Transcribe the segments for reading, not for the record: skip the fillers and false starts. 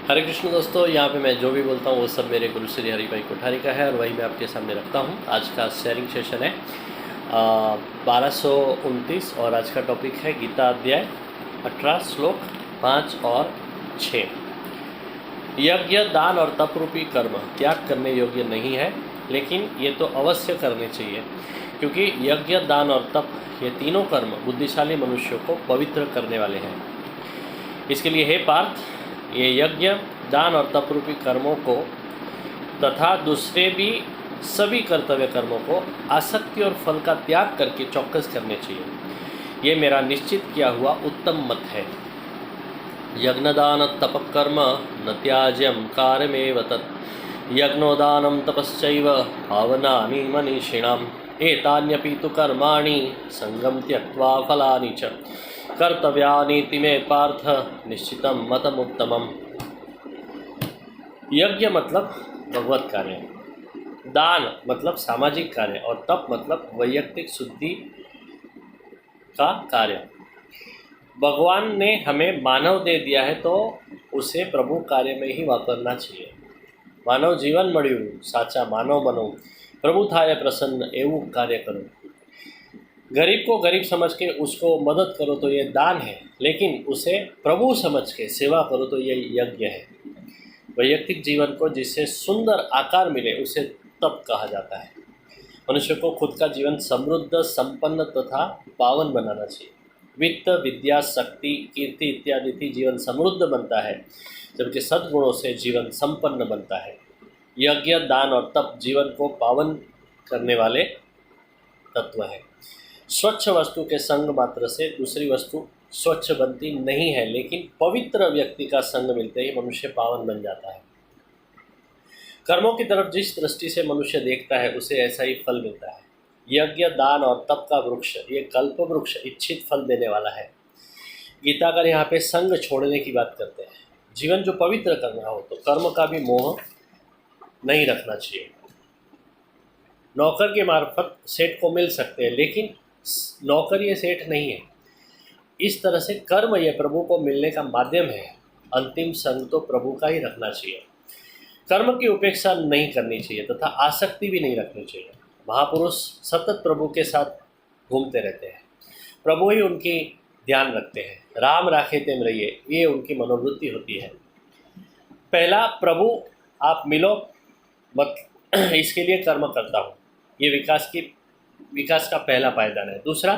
हरे कृष्ण दोस्तों, यहाँ पे मैं जो भी बोलता हूँ वो सब मेरे गुरु श्री हरि भाई कोठारी का है और वही मैं आपके सामने रखता हूँ। आज का शेयरिंग सेशन है 1229 और आज का टॉपिक है गीता अध्याय 18 श्लोक 5 और 6। यज्ञ दान और तप रूपी कर्म त्याग करने योग्य नहीं है, लेकिन ये तो अवश्य करने चाहिए, क्योंकि यज्ञ दान और तप ये तीनों कर्म बुद्धिशाली मनुष्यों को पवित्र करने वाले हैं। इसके लिए हे पार्थ, ये यज्ञ दान और तप रूपी कर्मों को तथा दूसरे भी सभी कर्तव्य कर्मों को आसक्ति और फल का त्याग करके चौकस करने चाहिए। ये मेरा निश्चित किया हुआ उत्तम मत है। यज्ञदान तप कर्म न त्याज्यम कार्यमेव तत् यज्ञोदानं तपश्चैव पावनानि मनीषिणाम् एतान्यपि तु कर्माणि संगम त्यक्त्वा फलानि च कर्तव्यानीति में पार्थ निश्चितम मतमुत्तमम। यज्ञ मतलब भगवत कार्य, दान मतलब सामाजिक कार्य और तप मतलब वैयक्तिक शुद्धि का कार्य। भगवान ने हमें मानव दे दिया है तो उसे प्रभु कार्य में ही वापरना चाहिए। मानव जीवन मळ्યું, साचा मानव बनो, प्रभु थाय प्रसन्न एवं कार्य करो। गरीब को गरीब समझ के उसको मदद करो तो ये दान है, लेकिन उसे प्रभु समझ के सेवा करो तो ये यज्ञ है। वैयक्तिक जीवन को जिससे सुंदर आकार मिले उसे तप कहा जाता है। मनुष्य को खुद का जीवन समृद्ध, संपन्न तथा पावन बनाना चाहिए। वित्त, विद्या, शक्ति, कीर्ति इत्यादि से जीवन समृद्ध बनता है, जबकि सद्गुणों से जीवन संपन्न बनता है। यज्ञ, दान और तप जीवन को पावन करने वाले तत्व है। स्वच्छ वस्तु के संग मात्र से दूसरी वस्तु स्वच्छ बनती नहीं है, लेकिन पवित्र व्यक्ति का संग मिलते ही मनुष्य पावन बन जाता है। कर्मों की तरफ जिस दृष्टि से मनुष्य देखता है उसे ऐसा ही फल मिलता है। यज्ञ, दान और तप का वृक्ष ये कल्प वृक्ष इच्छित फल देने वाला है। गीताकार यहाँ पे संग छोड़ने की बात करते हैं। जीवन जो पवित्र करना हो तो कर्म का भी मोह नहीं रखना चाहिए। नौकर के मार्फत सेठ को मिल सकते हैं, लेकिन नौकर ये सेठ नहीं है। इस तरह से कर्म ये प्रभु को मिलने का माध्यम है। अंतिम संग तो प्रभु का ही रखना चाहिए। कर्म की उपेक्षा नहीं करनी चाहिए तथा आसक्ति भी नहीं रखनी चाहिए। महापुरुष सतत प्रभु के साथ घूमते रहते हैं, प्रभु ही उनकी ध्यान रखते हैं। राम राखे तेम रहिए, ये उनकी मनोवृत्ति होती है। पहला, प्रभु आप मिलो मत, इसके लिए कर्म करता हूँ, ये विकास का पहला पायदान है। दूसरा,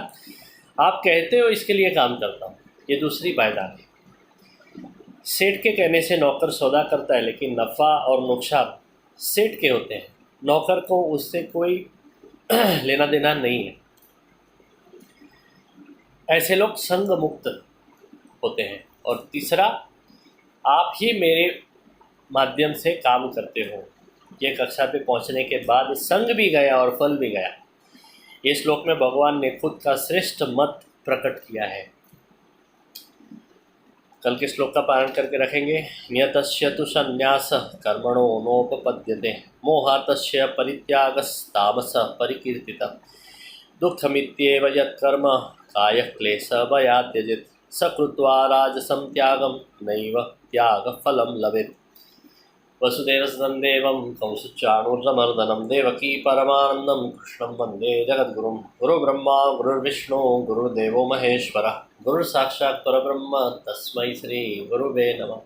आप कहते हो इसके लिए काम करता हूँ, ये दूसरी पायदान है। सेठ के कहने से नौकर सौदा करता है, लेकिन नफ़ा और नुकसान सेठ के होते हैं। नौकर को उससे कोई लेना देना नहीं है। ऐसे लोग संग मुक्त होते हैं। और तीसरा, आप ही मेरे माध्यम से काम करते हो। ये कक्षा पे पहुंचने के बाद संग भी गया और फल भी गया। ये श्लोक में भगवान ने खुद का श्रेष्ठ मत प्रकट किया है। कल के श्लोक का पारण करके रखेंगे। नियतस्य तु संन्यास कर्मणो नोपपद्यते मोहातस्य परित्यागस्तामस परिकीर्तितः दुःखमित्येव यत्कर्म कायक्लेश भयात् त्यजेत् सकृत्वा राजसं त्यागं नैव त्यागफलं लभेत्। वसुदेवसुतं देवं कंसचाणूर्जमर्दनं देवकी परमानन्दं कृष्णं वन्दे जगद्गुरुं। गुरुब्रह्मा गुरुर्विष्णु गुरुर्देवो महेश्वरः गुरुर्साक्षात् परब्रह्म तस्मै श्री गुरुवे नमः।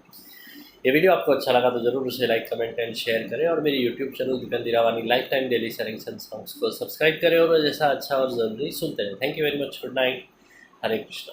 ये वीडियो आपको अच्छा लगा तो जरूर उसे लाइक, कमेंट एंड शेयर करें और मेरे YouTube channel Deepen Dirawani life time daily sharing songs को सब्सक्राइब करें और जैसा अच्छा और ज़रूरी सुनते रहें। Thank you very much. Good night. Hare Krishna.